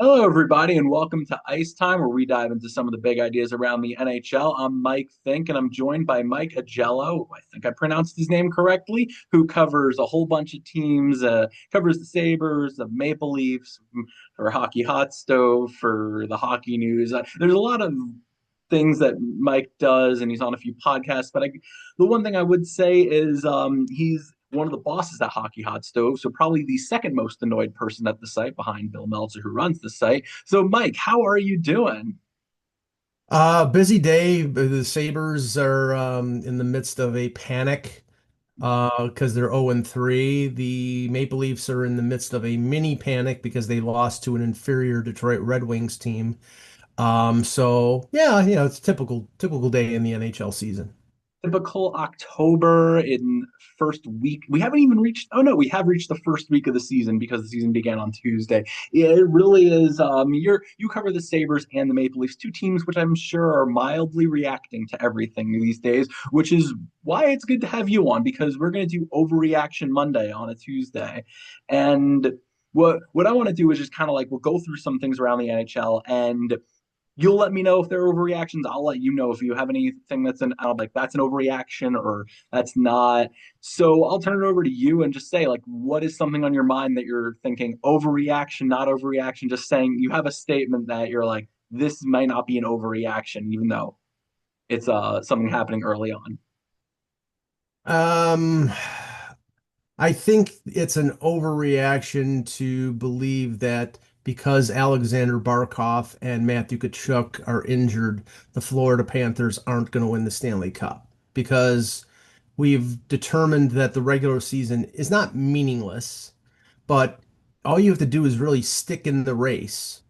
Hello, everybody, and welcome to Ice Time, where we dive into some of the big ideas around the NHL. I'm Mike Fink, and I'm joined by Mike Augello. I think I pronounced his name correctly, who covers a whole bunch of teams, covers the Sabres, the Maple Leafs, for Hockey Hot Stove, for the Hockey News. There's a lot of things that Mike does, and he's on a few podcasts. But the one thing I would say is he's one of the bosses at Hockey Hot Stove, so probably the second most annoyed person at the site behind Bill Meltzer, who runs the site. So, Mike, how are you doing? Busy day. The Sabres are in the midst of a panic because they're 0-3. The Maple Leafs are in the midst of a mini panic because they lost to an inferior Detroit Red Wings team. So yeah, it's a typical day in the NHL season. Typical October in first week. We haven't even reached. Oh no, we have reached the first week of the season because the season began on Tuesday. Yeah, it really is. You cover the Sabres and the Maple Leafs, two teams which I'm sure are mildly reacting to everything these days, which is why it's good to have you on because we're going to do Overreaction Monday on a Tuesday, and what I want to do is just kind of like we'll go through some things around the NHL and you'll let me know if they're overreactions. I'll let you know if you have anything that's I'm like that's an overreaction or that's not. So I'll turn it over to you and just say like what is something on your mind that you're thinking overreaction, not overreaction, just saying you have a statement that you're like this might not be an overreaction even though it's something happening early on. Um, I think it's an overreaction to believe that because Alexander Barkov and Matthew Tkachuk are injured, the Florida Panthers aren't going to win the Stanley Cup because we've determined that the regular season is not meaningless, but all you have to do is really stick in the race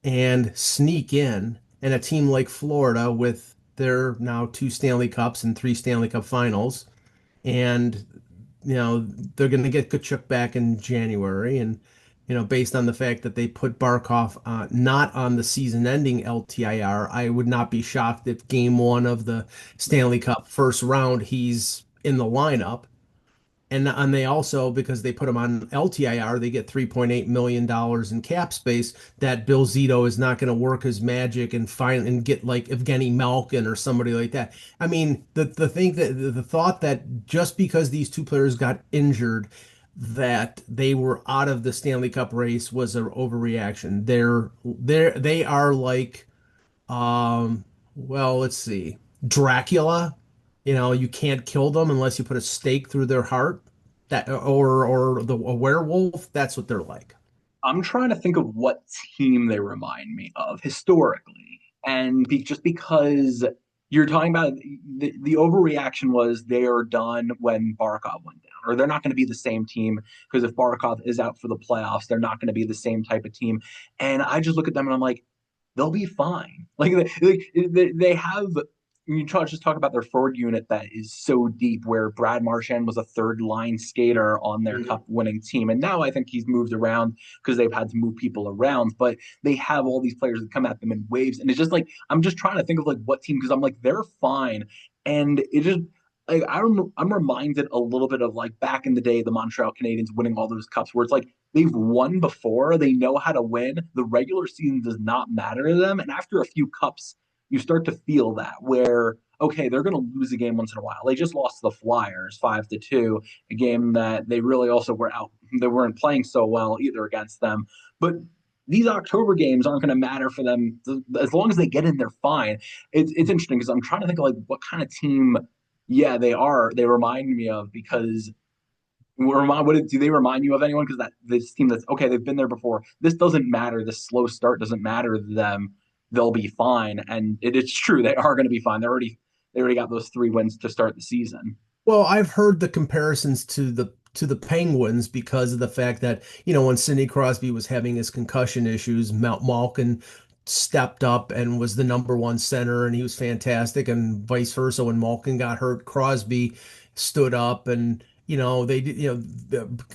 and sneak in. And a team like Florida, with their now two Stanley Cups and three Stanley Cup finals, and they're going to get Kachuk back in January, and based on the fact that they put Barkov not on the season-ending LTIR, I would not be shocked if Game One of the Stanley Cup first round he's in the lineup. And they also, because they put him on LTIR, they get $3.8 million in cap space that Bill Zito is not going to work his magic and find and get like Evgeny Malkin or somebody like that. I mean, the thought that just because these two players got injured, that they were out of the Stanley Cup race was an overreaction. They are like well, let's see. Dracula, you can't kill them unless you put a stake through their heart. That or a werewolf, that's what they're like. I'm trying to think of what team they remind me of historically. And just because you're talking about the overreaction was they are done when Barkov went down, or they're not going to be the same team because if Barkov is out for the playoffs, they're not going to be the same type of team. And I just look at them and I'm like, they'll be fine. They have you just talk about their forward unit that is so deep where Brad Marchand was a third line skater on their Mhm. cup winning team. And now I think he's moved around because they've had to move people around, but they have all these players that come at them in waves. And it's just like, I'm just trying to think of like what team, because I'm like, they're fine. And it just, like, I'm reminded a little bit of like back in the day, the Montreal Canadiens winning all those cups where it's like they've won before, they know how to win. The regular season does not matter to them. And after a few cups, you start to feel that where okay, they're going to lose a game once in a while. They just lost to the Flyers 5-2, a game that they really also were out. They weren't playing so well either against them. But these October games aren't going to matter for them as long as they get in. They're fine. It's interesting because I'm trying to think of like what kind of team. Yeah, they are. They remind me of because what do they remind you of anyone? Because that this team that's okay, they've been there before. This doesn't matter. This slow start doesn't matter to them. They'll be fine, and it's true they are going to be fine. They already got those 3 wins to start the season. Well, I've heard the comparisons to the Penguins because of the fact that, when Sidney Crosby was having his concussion issues, Malkin stepped up and was the number one center and he was fantastic, and vice versa. When Malkin got hurt, Crosby stood up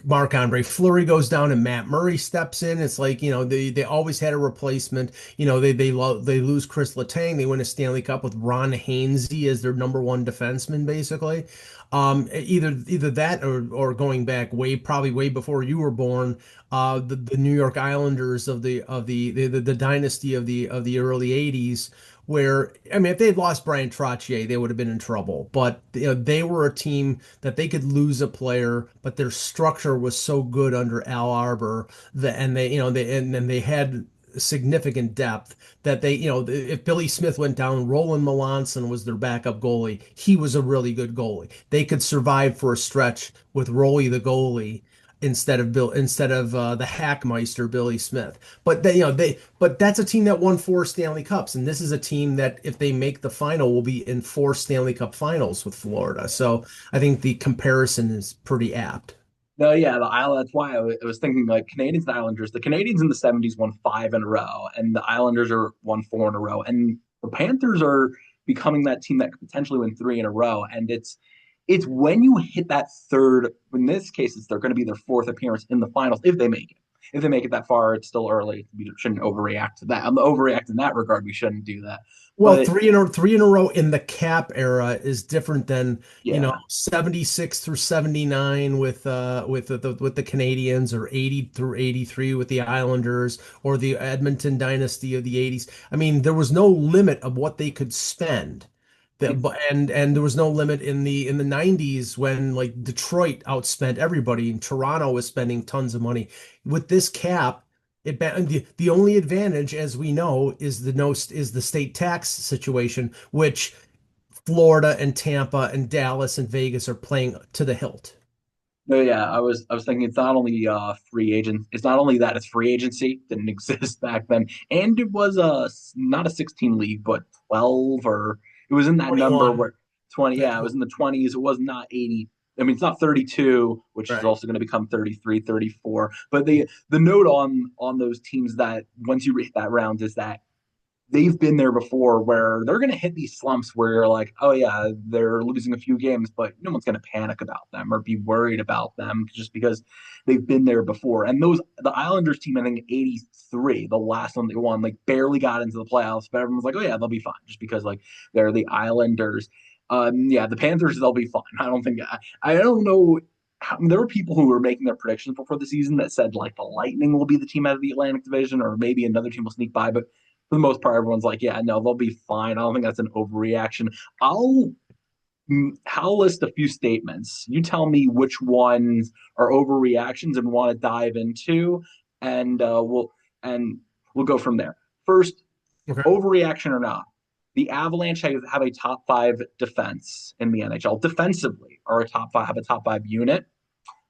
Marc-Andre Fleury goes down and Matt Murray steps in. It's like, they always had a replacement. They lose Chris Letang. They win a Stanley Cup with Ron Hainsey as their number one defenseman, basically. Either that or going back probably way before you were born, the New York Islanders of the dynasty of the early 80s, where, I mean, if they had lost Brian Trottier, they would have been in trouble. But they were a team that they could lose a player, but their structure was so good under Al Arbor that, and they, and then they had significant depth that if Billy Smith went down, Roland Melanson was their backup goalie. He was a really good goalie. They could survive for a stretch with Rolly the goalie instead of the Hackmeister Billy Smith. But that's a team that won four Stanley Cups, and this is a team that, if they make the final, will be in four Stanley Cup finals with Florida. So I think the comparison is pretty apt. No, yeah, the Island. That's why I was thinking like Canadians and Islanders. The Canadians in the '70s won five in a row, and the Islanders are won four in a row, and the Panthers are becoming that team that could potentially win three in a row. And it's when you hit that third. In this case, they're going to be their fourth appearance in the finals if they make it. If they make it that far, it's still early. We shouldn't overreact to that. I'm overreact in that regard. We shouldn't do that. Well, But three in a row in the cap era is different than, yeah, 76 through 79 with the Canadians, or 80 through 83 with the Islanders, or the Edmonton dynasty of the 80s. I mean, there was no limit of what they could spend. And there was no limit in the 90s, when, like, Detroit outspent everybody and Toronto was spending tons of money. With this cap, the only advantage, as we know, is the state tax situation, which Florida and Tampa and Dallas and Vegas are playing to the hilt. no, yeah, I was thinking it's not only free agent. It's not only that it's free agency didn't exist back then, and it was not a 16 league, but 12, or it was in that number 21. where 20. Yeah, it was in the 20s. It was not 80. I mean, it's not 32, which is Right. also going to become 33, 34. But the note on those teams that once you hit that round is that they've been there before where they're going to hit these slumps where you're like, oh, yeah, they're losing a few games, but no one's going to panic about them or be worried about them just because they've been there before. And the Islanders team, I think 83, the last one they won, like barely got into the playoffs, but everyone's like, oh, yeah, they'll be fine just because like they're the Islanders. Yeah, the Panthers, they'll be fine. I don't know. There were people who were making their predictions before the season that said like the Lightning will be the team out of the Atlantic Division, or maybe another team will sneak by. But for the most part, everyone's like, yeah, no, they'll be fine. I don't think that's an overreaction. I'll I'll list a few statements. You tell me which ones are overreactions and want to dive into, and we'll go from there. First, Okay. overreaction or not, the Avalanche have a top five defense in the NHL. Defensively, are a top five have a top five unit.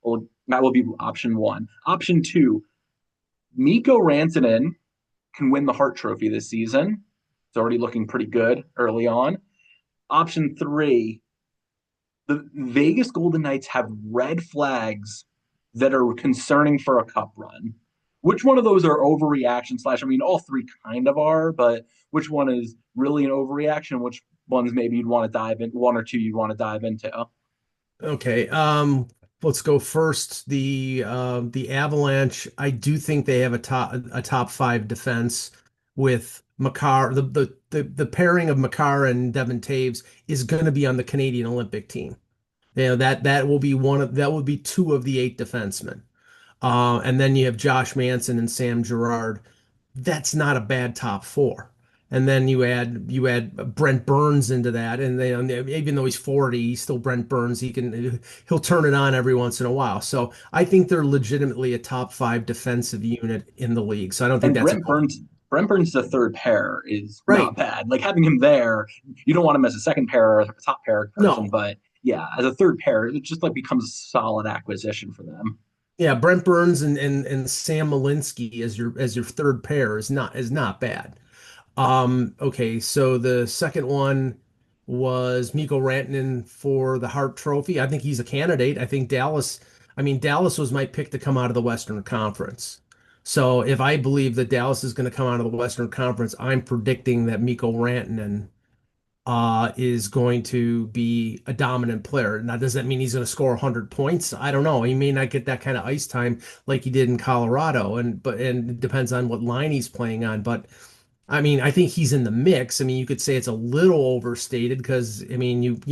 Well, that will be option one. Option two, Mikko Rantanen can win the Hart Trophy this season. It's already looking pretty good early on. Option three, the Vegas Golden Knights have red flags that are concerning for a cup run. Which one of those are overreaction slash? I mean, all three kind of are, but which one is really an overreaction? Which ones maybe you'd want to dive in? One or two you'd want to dive into? Okay. Let's go first. The Avalanche, I do think they have a top five defense with Makar. The pairing of Makar and Devon Taves is going to be on the Canadian Olympic team. That will be two of the eight defensemen. And then you have Josh Manson and Sam Girard. That's not a bad top four. And then you add Brent Burns into that, and then, even though he's 40, he's still Brent Burns. He'll turn it on every once in a while. So I think they're legitimately a top five defensive unit in the league. So I don't think And that's Brent Burns, the third pair is not right. bad. Like having him there, you don't want him as a second pair or a top pair person, No, but yeah, as a third pair, it just like becomes a solid acquisition for them. yeah, Brent Burns and Sam Malinsky as your third pair is not bad. Okay, so the second one was Mikko Rantanen for the Hart Trophy. I think he's a candidate. I mean, Dallas was my pick to come out of the Western Conference. So if I believe that Dallas is going to come out of the Western Conference, I'm predicting that Mikko Rantanen is going to be a dominant player. Now, does that mean he's going to score 100 points? I don't know. He may not get that kind of ice time like he did in Colorado, and it depends on what line he's playing on. But I mean, I think he's in the mix. I mean, you could say it's a little overstated because I mean,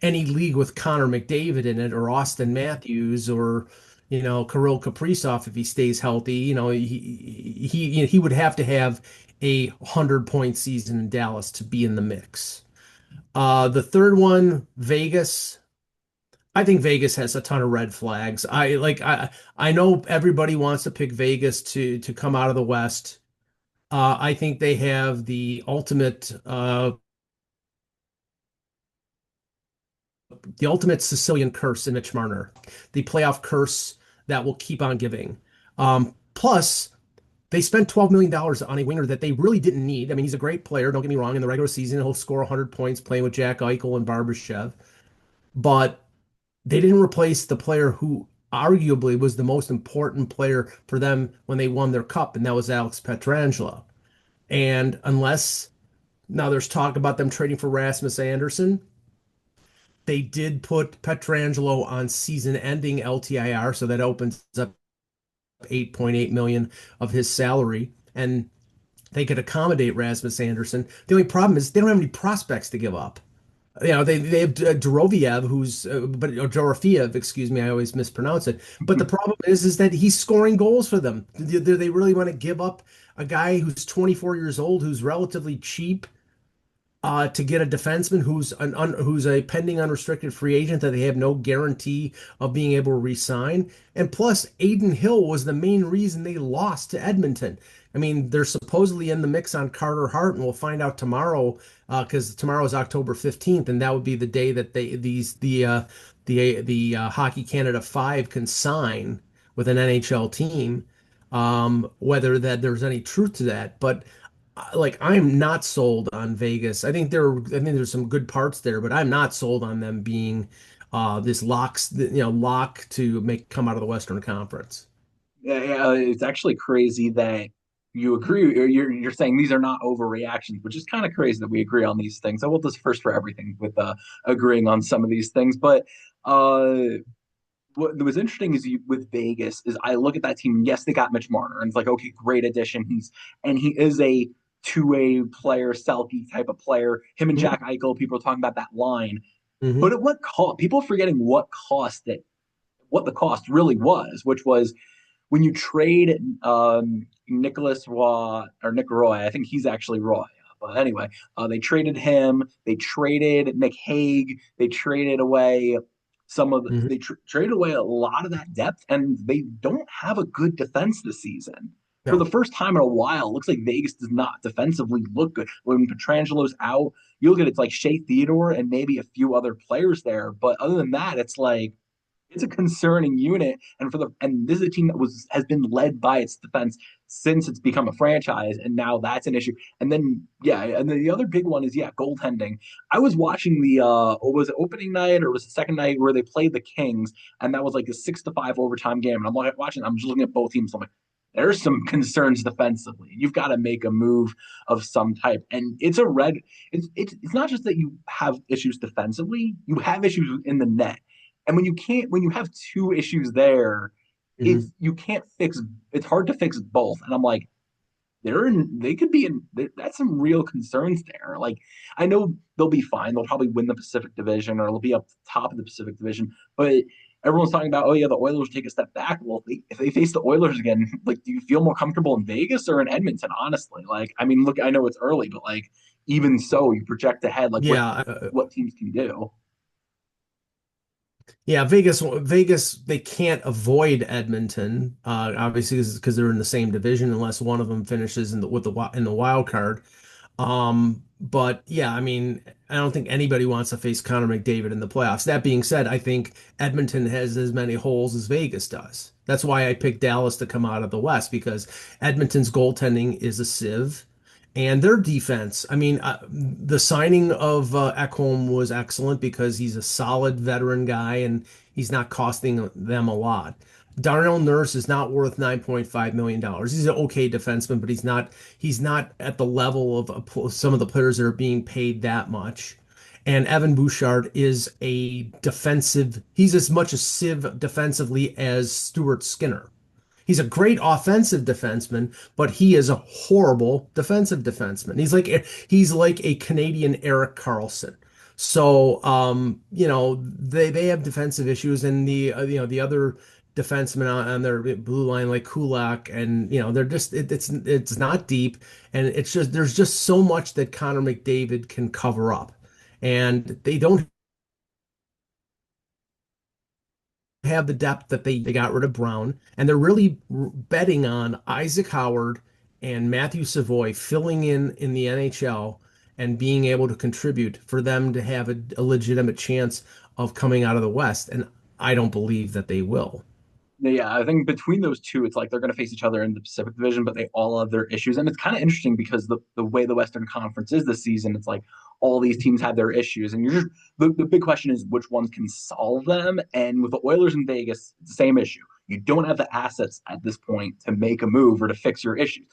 any league with Connor McDavid in it or Austin Matthews or Kirill Kaprizov if he stays healthy, he would have to have a 100-point season in Dallas to be in the mix. The third one, Vegas. I think Vegas has a ton of red flags. I know everybody wants to pick Vegas to come out of the West. I think they have the ultimate Sicilian curse in Mitch Marner, the playoff curse that will keep on giving. Plus, they spent $12 million on a winger that they really didn't need. I mean, he's a great player. Don't get me wrong. In the regular season, he'll score 100 points playing with Jack Eichel and Barbashev. But they didn't replace the player who arguably was the most important player for them when they won their cup, and that was Alex Pietrangelo. And unless now there's talk about them trading for Rasmus Anderson, they did put Pietrangelo on season-ending LTIR, so that opens up 8.8 million of his salary, and they could accommodate Rasmus Anderson. The only problem is they don't have any prospects to give up. They have Dorofeyev, Dorofeyev, excuse me, I always mispronounce it. But the problem is that he's scoring goals for them. Do they really want to give up a guy who's 24 years old, who's relatively cheap, to get a defenseman who's a pending unrestricted free agent that they have no guarantee of being able to re-sign? And plus, Aiden Hill was the main reason they lost to Edmonton. I mean, they're supposedly in the mix on Carter Hart, and we'll find out tomorrow because tomorrow is October 15th, and that would be the day that the Hockey Canada 5 can sign with an NHL team. Whether that there's any truth to that, but like I am not sold on Vegas. I think there's some good parts there, but I'm not sold on them being this lock to make come out of the Western Conference. Yeah, yeah, it's actually crazy that you agree. Or you're saying these are not overreactions, which is kind of crazy that we agree on these things. I will this first for everything with agreeing on some of these things, but uh, what was interesting is with Vegas is I look at that team. Yes, they got Mitch Marner, and it's like okay, great addition. He is a two-way player, Selkie type of player. Him and Mhm. Jack Eichel, people are talking about that line, but Mhm. at what cost? People are forgetting what the cost really was, which was when you trade Nicholas Roy or Nick Roy. I think he's actually Roy. But anyway, they traded him. They traded Nick Hague. They traded away Mhm. traded away a lot of that depth, and they don't have a good defense this season. For the No. first time in a while, it looks like Vegas does not defensively look good. When Petrangelo's out, you look at it's like Shea Theodore and maybe a few other players there, but other than that, it's a concerning unit. And this is a team that was has been led by its defense since it's become a franchise, and now that's an issue. And then the other big one is goaltending. I was watching the was it opening night or was it second night where they played the Kings, and that was like a 6-5 overtime game. And I'm like watching, I'm just looking at both teams. I'm like, there's some concerns defensively. You've got to make a move of some type. And it's a red. It's not just that you have issues defensively, you have issues in the net. And when you have two issues there, Mhm. you can't fix. It's hard to fix both. And I'm like, they could be in. That's some real concerns there. Like I know they'll be fine. They'll probably win the Pacific Division or they'll be up top of the Pacific Division. But everyone's talking about, oh yeah, the Oilers take a step back. Well, if they face the Oilers again, like, do you feel more comfortable in Vegas or in Edmonton? Honestly, like, I mean, look, I know it's early, but like, even so, you project ahead, like Yeah, what teams can do. yeah. Vegas, they can't avoid Edmonton, obviously, because they're in the same division unless one of them finishes in the wild card. But yeah, I mean, I don't think anybody wants to face Connor McDavid in the playoffs. That being said, I think Edmonton has as many holes as Vegas does. That's why I picked Dallas to come out of the West because Edmonton's goaltending is a sieve. And their defense, I mean, the signing of Ekholm was excellent because he's a solid veteran guy and he's not costing them a lot. Darnell Nurse is not worth $9.5 million. He's an okay defenseman, but he's not at the level of some of the players that are being paid that much. And Evan Bouchard is a defensive, he's as much a sieve defensively as Stuart Skinner. He's a great offensive defenseman, but he is a horrible defensive defenseman. He's like a Canadian Eric Carlson. So they have defensive issues, and the other defensemen on their blue line like Kulak, and they're just it's not deep, and it's just there's just so much that Connor McDavid can cover up, and they don't have the depth that they got rid of Brown, and they're really betting on Isaac Howard and Matthew Savoy filling in the NHL and being able to contribute for them to have a legitimate chance of coming out of the West. And I don't believe that they will. Yeah, I think between those two, it's like they're going to face each other in the Pacific Division, but they all have their issues. And it's kind of interesting because the way the Western Conference is this season, it's like all these teams have their issues. And you're just, the big question is which ones can solve them. And with the Oilers in Vegas, it's the same issue. You don't have the assets at this point to make a move or to fix your issues.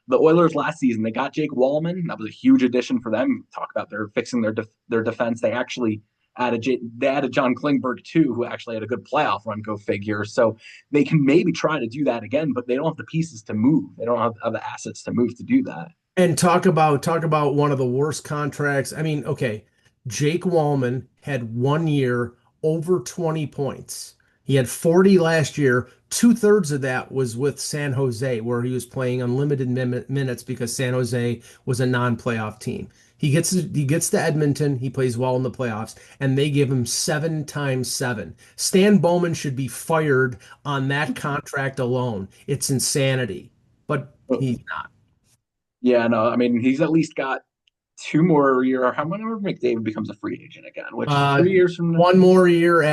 The Oilers last season, they got Jake Wallman. That was a huge addition for them. Talk about they're fixing their defense. They added John Klingberg too, who actually had a good playoff run. Go figure. So they can maybe try to do that again, but they don't have the pieces to move. They don't have the assets to move to do that. And talk about one of the worst contracts. I mean, okay, Jake Wallman had 1 year over 20 points. He had 40 last year. Two-thirds of that was with San Jose, where he was playing unlimited minutes because San Jose was a non-playoff team. He gets to Edmonton. He plays well in the playoffs, and they give him 7 times 7. Stan Bowman should be fired on that contract alone. It's insanity, but he's not. Yeah, no, I mean he's at least got 2 more years. How whenever McDavid becomes a free agent again, which Uh, 3 years from now. 1 more year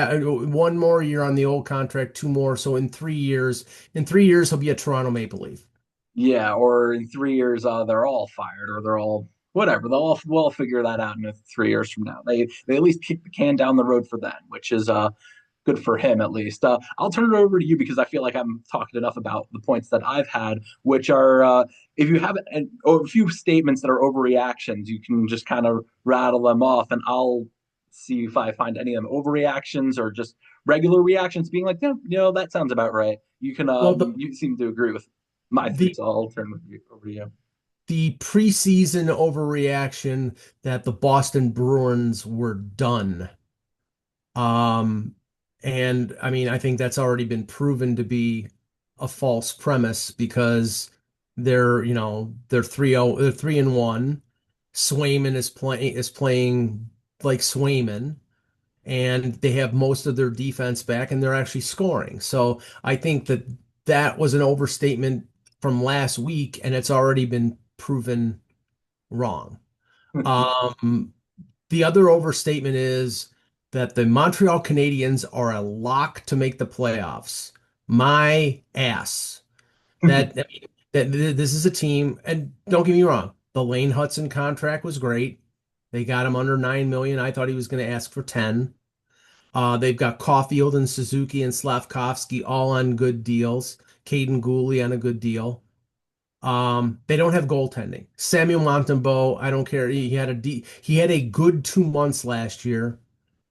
on the old contract, two more. So in 3 years, he'll be a Toronto Maple Leaf. Yeah, or in 3 years, they're all fired, or they're all whatever. We'll all figure that out in 3 years from now. They at least kick the can down the road for then, which is good for him at least. I'll turn it over to you because I feel like I'm talking enough about the points that I've had, which are if you have a few statements that are overreactions, you can just kind of rattle them off, and I'll see if I find any of them overreactions or just regular reactions, being like, yeah, that sounds about right. Well, You seem to agree with my three, the so I'll turn over to you. the preseason overreaction that the Boston Bruins were done. Um, and I mean, I think that's already been proven to be a false premise because they're 3-0, they're 3-1. Swayman is playing like Swayman, and they have most of their defense back, and they're actually scoring. So I think that was an overstatement from last week, and it's already been proven wrong. Um, the other overstatement is that the Montreal Canadiens are a lock to make the playoffs. My ass. I mean, this is a team, and don't get me wrong, the Lane Hudson contract was great. They got him under 9 million. I thought he was going to ask for 10. They've got Caulfield and Suzuki and Slavkovsky all on good deals. Caden Gooley on a good deal. They don't have goaltending. Samuel Montembeault, I don't care. He had a good 2 months last year,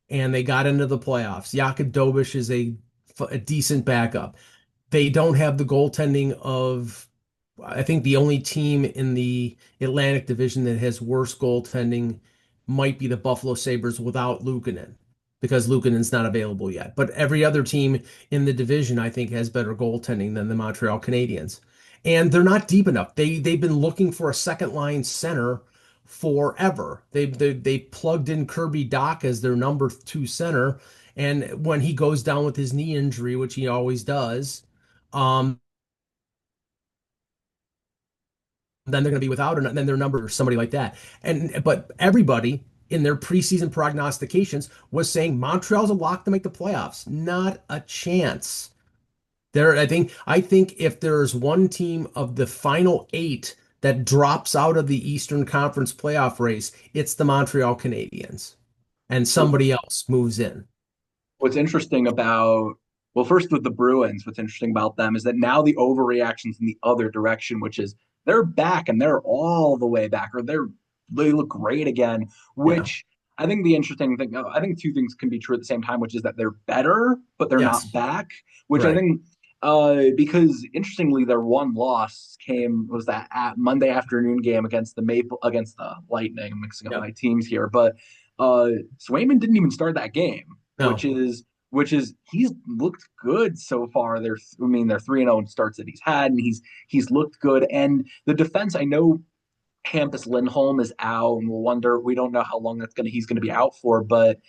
and they got into the playoffs. Jakub Dobish is a decent backup. They don't have the goaltending of, I think the only team in the Atlantic Division that has worse goaltending might be the Buffalo Sabres without Luukkonen because Luukkonen's not available yet. But every other team in the division, I think, has better goaltending than the Montreal Canadiens. And they're not deep enough. They've been looking for a second line center forever. They plugged in Kirby Dach as their number two center, and when he goes down with his knee injury, which he always does, um, then they're going to be without, and then their number or somebody like that. But everybody in their preseason prognostications was saying Montreal's a lock to make the playoffs. Not a chance. I think if there's one team of the final eight that drops out of the Eastern Conference playoff race, it's the Montreal Canadiens, and somebody else moves in. What's interesting about well, first with the Bruins, what's interesting about them is that now the overreactions in the other direction, which is they're back and they're all the way back, or they look great again, Yeah. which I think the interesting thing, I think two things can be true at the same time, which is that they're better, but they're not Yes, back. Which I right. think, because interestingly, their one loss came was that at Monday afternoon game against the Lightning. I'm mixing up Yep. my teams here, but Swayman didn't even start that game, No. which is he's looked good so far. They're 3-0 in starts that he's had, and he's looked good. And the defense, I know Hampus Lindholm is out, and we don't know how long he's gonna be out for, but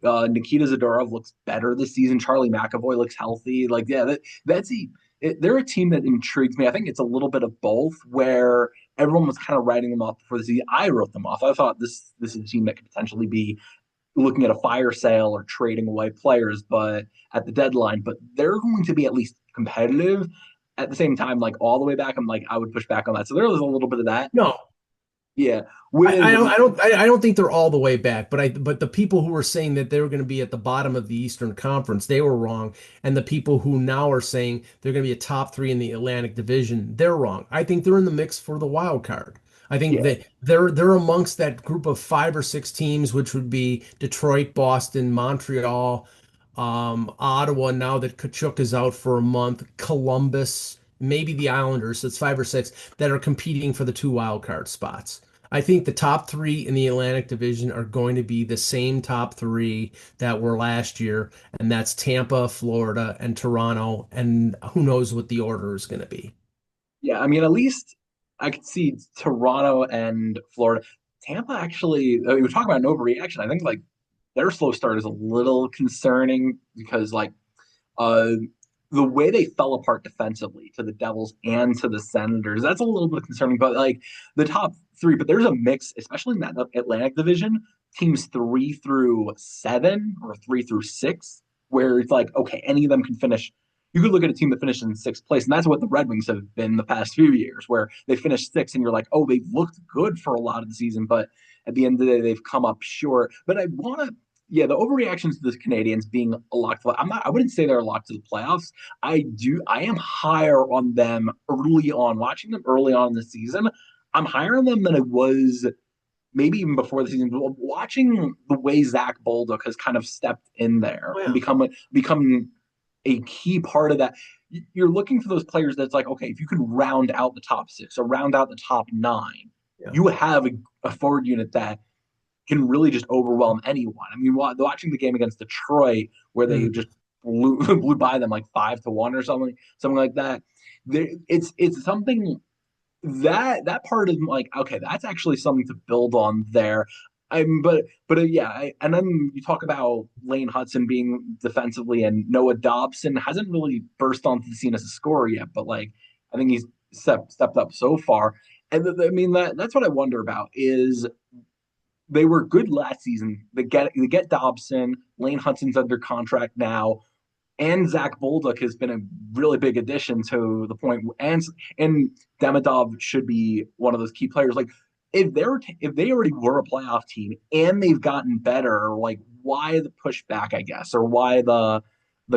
Nikita Zadorov looks better this season. Charlie McAvoy looks healthy. Like, yeah, they're a team that intrigues me. I think it's a little bit of both, where everyone was kind of writing them off before the season. I wrote them off. I thought this is a team that could potentially be looking at a fire sale or trading away players, but at the deadline. But they're going to be at least competitive. At the same time, like all the way back, I'm like I would push back on that. So there was a little bit of that. No. Yeah, I with don't I don't think they're all the way back, but the people who were saying that they were going to be at the bottom of the Eastern Conference, they were wrong. And the people who now are saying they're going to be a top three in the Atlantic Division, they're wrong. I think they're in the mix for the wild card. I think yeah, that they're amongst that group of 5 or 6 teams, which would be Detroit, Boston, Montreal, Ottawa, now that Kachuk is out for a month, Columbus, maybe the Islanders. So it's 5 or 6 that are competing for the 2 wild card spots. I think the top three in the Atlantic Division are going to be the same top three that were last year, and that's Tampa, Florida, and Toronto. And who knows what the order is going to be. yeah. I mean, at least I could see Toronto and Florida. Tampa actually, we were talking about an overreaction. I think like their slow start is a little concerning because like uh the way they fell apart defensively to the Devils and to the Senators, that's a little bit concerning. But like the top three, but there's a mix, especially in that Atlantic division, teams 3 through 7 or 3 through 6, where it's like, okay, any of them can finish. You could look at a team that finished in sixth place, and that's what the Red Wings have been the past few years, where they finished sixth, and you're like, oh, they've looked good for a lot of the season, but at the end of the day, they've come up short. But I want to yeah, the overreactions to the Canadians being a lock to I'm not I wouldn't say they're locked to the playoffs. I am higher on them early on, watching them early on in the season. I'm higher on them than I was maybe even before the season. Watching the way Zach Bolduc has kind of stepped in there Oh, and yeah. become a key part of that. You're looking for those players that's like, okay, if you can round out the top six or round out the top nine, Yeah. you have a forward unit that can really just overwhelm anyone. I mean, watching the game against Detroit where they Mm. just blew by them like 5-1 or something like that. It's something that part is like okay, that's actually something to build on there. Yeah, and then you talk about Lane Hudson being defensively, and Noah Dobson hasn't really burst onto the scene as a scorer yet, but like I think he's stepped up so far. And I mean that's what I wonder about is they were good last season. They get Dobson. Lane Hudson's under contract now, and Zach Bolduc has been a really big addition to the point. And Demidov should be one of those key players. Like if they already were a playoff team and they've gotten better, like why the pushback, I guess, or why the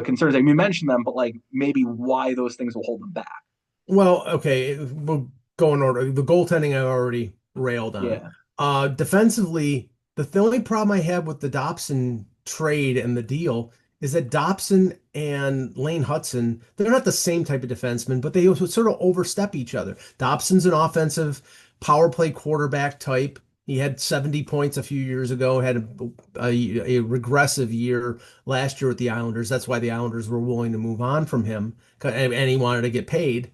concerns? I mean, you mentioned them, but like maybe why those things will hold them back. Well, okay, we'll go in order. The goaltending I already railed on. Yeah, Defensively, the only problem I have with the Dobson trade and the deal is that Dobson and Lane Hudson, they're not the same type of defenseman, but they also sort of overstep each other. Dobson's an offensive power play quarterback type. He had 70 points a few years ago, had a regressive year last year with the Islanders. That's why the Islanders were willing to move on from him, and he wanted to get paid.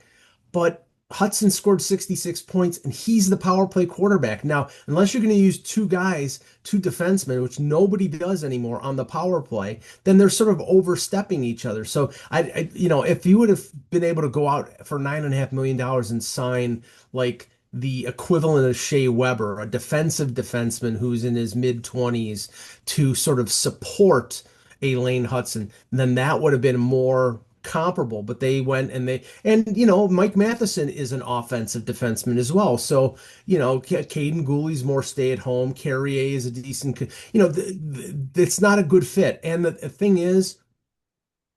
But Hudson scored 66 points and he's the power play quarterback. Now, unless you're going to use 2 guys, 2 defensemen, which nobody does anymore on the power play, then they're sort of overstepping each other. So if you would have been able to go out for $9.5 million and sign like the equivalent of Shea Weber, a defensive defenseman who's in his mid 20s to sort of support a Lane Hudson, then that would have been more comparable. But they went and Mike Matheson is an offensive defenseman as well. So Caden Gooley's more stay at home. Carrier is a decent. It's not a good fit. And the thing is,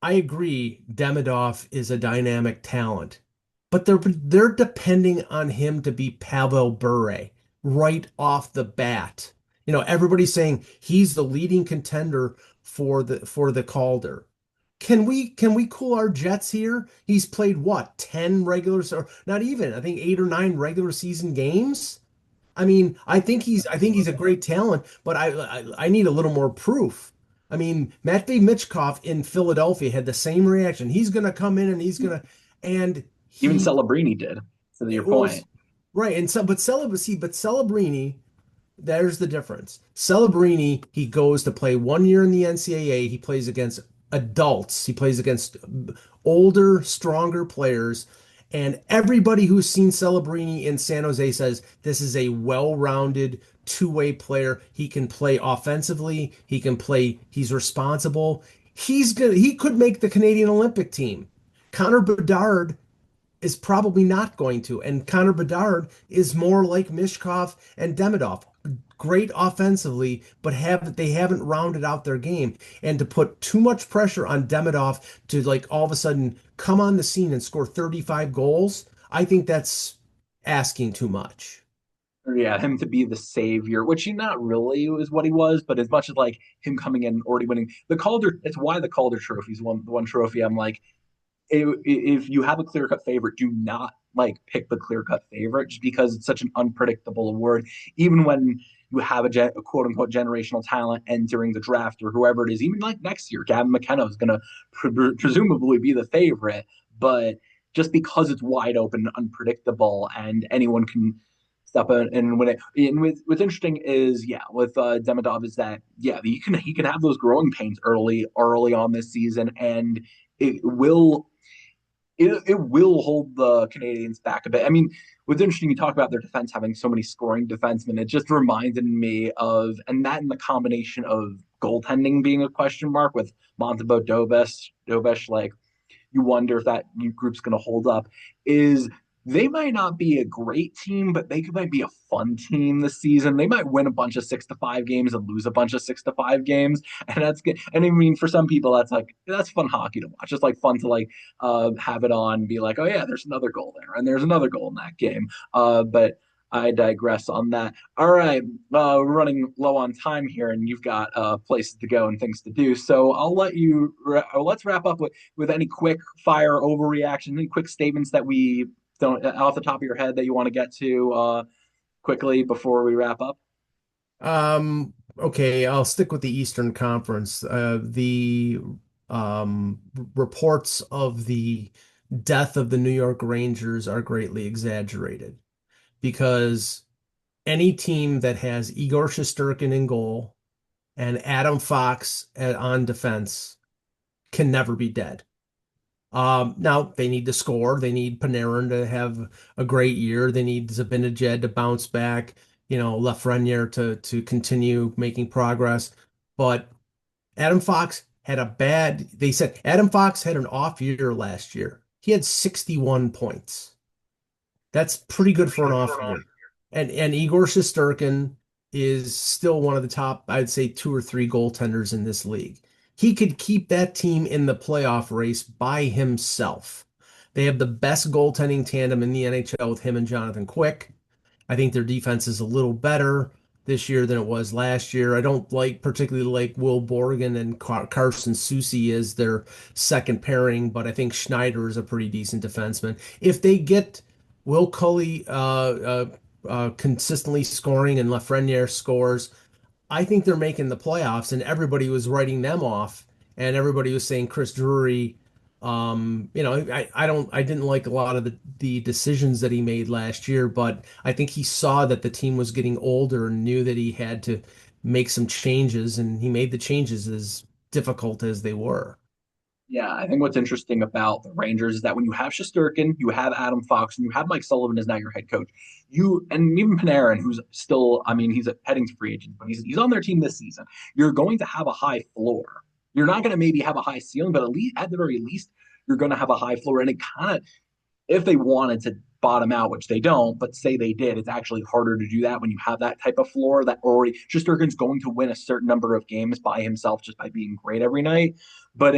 I agree, Demidov is a dynamic talent, but they're depending on him to be Pavel Bure right off the bat. Everybody's saying he's the leading contender for the Calder. Can we cool our jets here? He's played what, 10 regular or not even, I think 8 or 9 regular season games. I mean, I think he's a great talent, but I need a little more proof. I mean, Matvei Michkov in Philadelphia had the same reaction. He's gonna come in and and Even he Celebrini did, to your well, point. right. And so, but Celebrini, there's the difference. Celebrini, he goes to play 1 year in the NCAA. He plays against adults. He plays against older, stronger players. And everybody who's seen Celebrini in San Jose says this is a well-rounded two-way player. He can play offensively. He can play, he's responsible. He could make the Canadian Olympic team. Connor Bedard is probably not going to. And Connor Bedard is more like Mishkov and Demidov. Great offensively, but they haven't rounded out their game. And to put too much pressure on Demidov to like all of a sudden come on the scene and score 35 goals, I think that's asking too much. Yeah, him to be the savior, which he not really is what he was, but as much as like him coming in and already winning the Calder, it's why the Calder Trophy is one trophy. I'm like, if you have a clear cut favorite, do not like pick the clear cut favorite just because it's such an unpredictable award. Even when you have a quote unquote generational talent entering the draft or whoever it is, even like next year, Gavin McKenna is going to presumably be the favorite, but just because it's wide open and unpredictable and anyone can step in and win it. And what's interesting is, yeah, with Demidov is that yeah, he can have those growing pains early on this season, and it will it will hold the Canadians back a bit. I mean, what's interesting, you talk about their defense having so many scoring defensemen. It just reminded me of, and that in the combination of goaltending being a question mark with Montebo Dovesh, like you wonder if that new group's going to hold up. Is they might not be a great team, but might be a fun team this season. They might win a bunch of 6-5 games and lose a bunch of 6-5 games, and that's good. And I mean, for some people, that's fun hockey to watch. It's like fun to like have it on, and be like, oh yeah, there's another goal there, and there's another goal in that game. But I digress on that. All right, we're running low on time here, and you've got places to go and things to do. So I'll let you. Let's wrap up with any quick fire overreaction, any quick statements that we don't off the top of your head that you want to get to quickly before we wrap up. Okay, I'll stick with the Eastern Conference. The reports of the death of the New York Rangers are greatly exaggerated because any team that has Igor Shesterkin in goal and Adam Fox on defense can never be dead. Now they need to score. They need Panarin to have a great year. They need Zibanejad to bounce back. Lafreniere to continue making progress. But Adam Fox had a bad. They said Adam Fox had an off year last year. He had 61 points. That's pretty good for an off year. And Igor Shesterkin is still one of the top, I'd say, 2 or 3 goaltenders in this league. He could keep that team in the playoff race by himself. They have the best goaltending tandem in the NHL with him and Jonathan Quick. I think their defense is a little better this year than it was last year. I don't particularly like Will Borgen and Carson Soucy as their second pairing, but I think Schneider is a pretty decent defenseman. If they get Will Cully consistently scoring and Lafreniere scores, I think they're making the playoffs, and everybody was writing them off, and everybody was saying Chris Drury. I didn't like a lot of the decisions that he made last year, but I think he saw that the team was getting older and knew that he had to make some changes, and he made the changes as difficult as they were. Yeah, I think what's interesting about the Rangers is that when you have Shesterkin, you have Adam Fox, and you have Mike Sullivan as now your head coach, you and even Panarin, who's still, I mean, he's heading to free agent, but he's on their team this season. You're going to have a high floor. You're not going to maybe have a high ceiling, but at the very least, you're going to have a high floor. And it kind of, if they wanted to bottom out, which they don't, but say they did, it's actually harder to do that when you have that type of floor that already Shesterkin's going to win a certain number of games by himself just by being great every night. But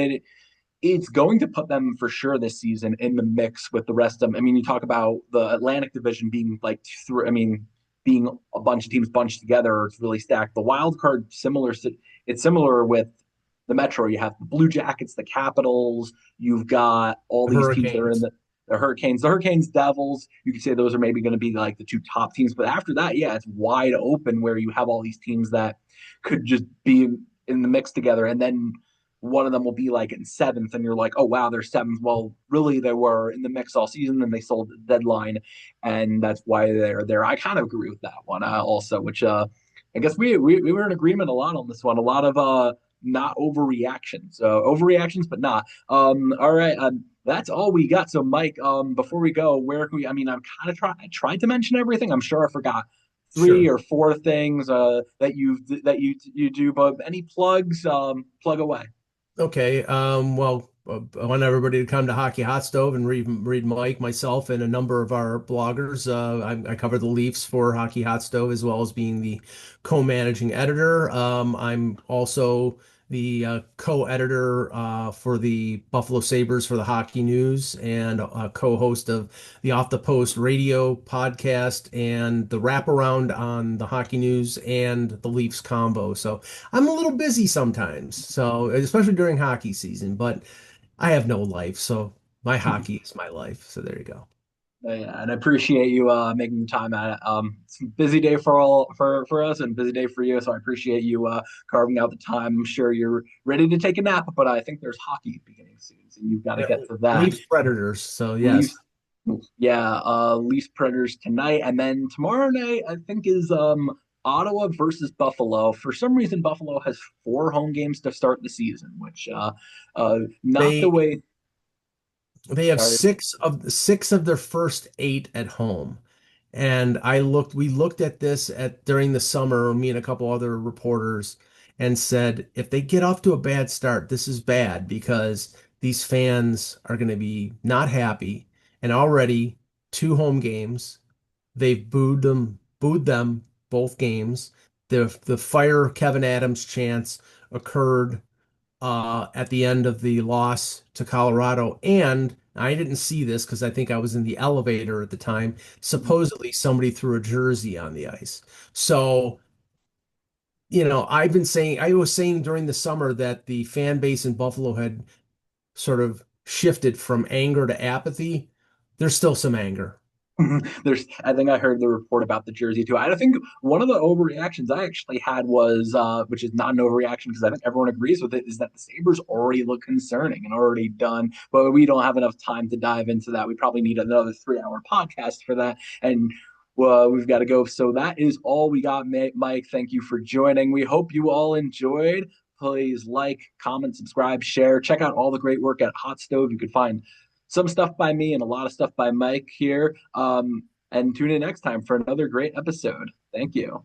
it's going to put them for sure this season in the mix with the rest of them. I mean, you talk about the Atlantic Division being like through. I mean, being a bunch of teams bunched together, or it's really stacked. The wild card similar. It's similar with the Metro. You have the Blue Jackets, the Capitals. You've got all The these teams that are in Hurricanes. the Hurricanes, Devils. You could say those are maybe going to be like the two top teams, but after that, yeah, it's wide open where you have all these teams that could just be in the mix together, and then one of them will be like in seventh, and you're like, oh wow, they're seventh. Well, really, they were in the mix all season, and they sold the deadline, and that's why they're there. I kind of agree with that one also, which I guess we were in agreement a lot on this one. A lot of not overreactions, overreactions, but not. All right, that's all we got. So, Mike, before we go, where can we? I mean, I tried to mention everything. I'm sure I forgot three Sure. or four things that you do, but any plugs? Plug away. Okay. Well, I want everybody to come to Hockey Hot Stove and read Mike, myself, and a number of our bloggers. I cover the Leafs for Hockey Hot Stove as well as being the co-managing editor. I'm also the co-editor for the Buffalo Sabres for the Hockey News and a co-host of the Off the Post radio podcast and the wraparound on the Hockey News and the Leafs combo. So I'm a little busy sometimes, so especially during hockey season, but I have no life, so my hockey is my life. So there you go. Yeah, and I appreciate you making the time at it. It's a busy day for us and busy day for you. So I appreciate you carving out the time. I'm sure you're ready to take a nap, but I think there's hockey beginning soon, so you've got to Yeah, get to that. Leafs Predators. So yes, Leafs, yeah, Leafs Predators tonight, and then tomorrow night I think is Ottawa versus Buffalo. For some reason, Buffalo has four home games to start the season, which not the they way. they have Sorry. six of their first eight at home. And we looked at this at during the summer, me and a couple other reporters, and said, if they get off to a bad start, this is bad because these fans are going to be not happy. And already two home games, they've booed them both games. The fire Kevin Adams chance occurred at the end of the loss to Colorado. And I didn't see this because I think I was in the elevator at the time. Supposedly, somebody threw a jersey on the ice. So, I was saying during the summer that the fan base in Buffalo had sort of shifted from anger to apathy. There's still some anger. I think I heard the report about the jersey too. I think one of the overreactions I actually had was, which is not an overreaction because I think everyone agrees with it, is that the Sabres already look concerning and already done. But we don't have enough time to dive into that. We probably need another 3 hour podcast for that. And we've got to go. So that is all we got, Mike. Thank you for joining. We hope you all enjoyed. Please like, comment, subscribe, share. Check out all the great work at Hot Stove. You could find some stuff by me and a lot of stuff by Mike here. And tune in next time for another great episode. Thank you.